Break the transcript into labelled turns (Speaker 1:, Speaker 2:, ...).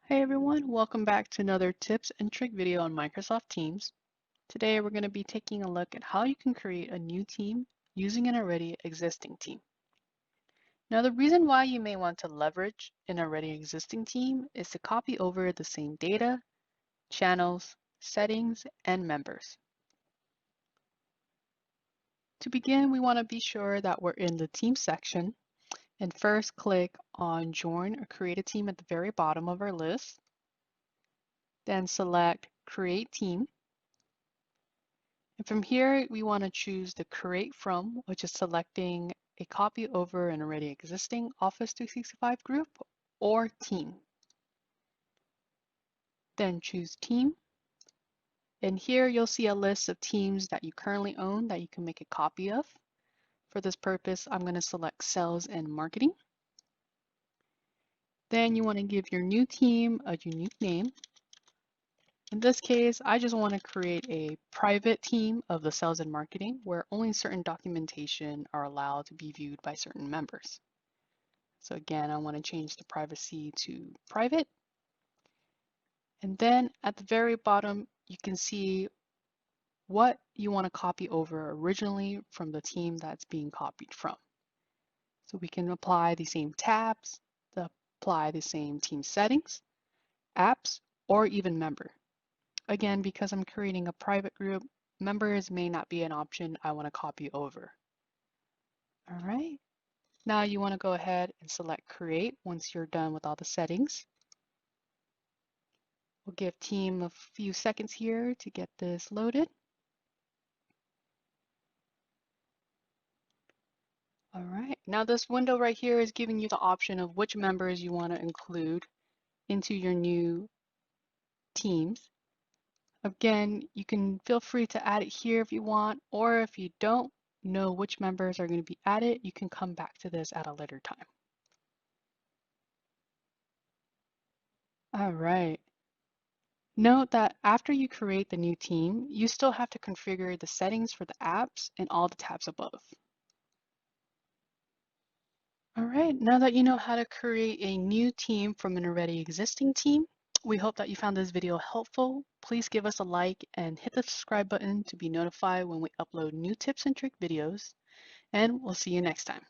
Speaker 1: Hey everyone, welcome back to another tips and trick video on Microsoft Teams. Today we're going to be taking a look at how you can create a new team using an already existing team. Now the reason why you may want to leverage an already existing team is to copy over the same data, channels, settings, and members. To begin, we want to be sure that we're in the team section and first click on join or create a team at the very bottom of our list. Then select create team. And from here, we want to choose the create from, which is selecting a copy over an already existing Office 365 group or team. Then choose team. And here you'll see a list of teams that you currently own that you can make a copy of. For this purpose, I'm going to select sales and marketing. Then you want to give your new team a unique name. In this case, I just want to create a private team of the sales and marketing where only certain documentation are allowed to be viewed by certain members. So again, I want to change the privacy to private. And then at the very bottom, you can see what you want to copy over originally from the team that's being copied from. So we can apply the same tabs, apply the same team settings, apps, or even member. Again, because I'm creating a private group, members may not be an option I want to copy over. All right. Now you want to go ahead and select create once you're done with all the settings. We'll give team a few seconds here to get this loaded. All right, now this window right here is giving you the option of which members you want to include into your new teams. Again, you can feel free to add it here if you want, or if you don't know which members are going to be added, you can come back to this at a later time. All right. Note that after you create the new team, you still have to configure the settings for the apps and all the tabs above. All right, now that you know how to create a new team from an already existing team, we hope that you found this video helpful. Please give us a like and hit the subscribe button to be notified when we upload new tips and trick videos, and we'll see you next time.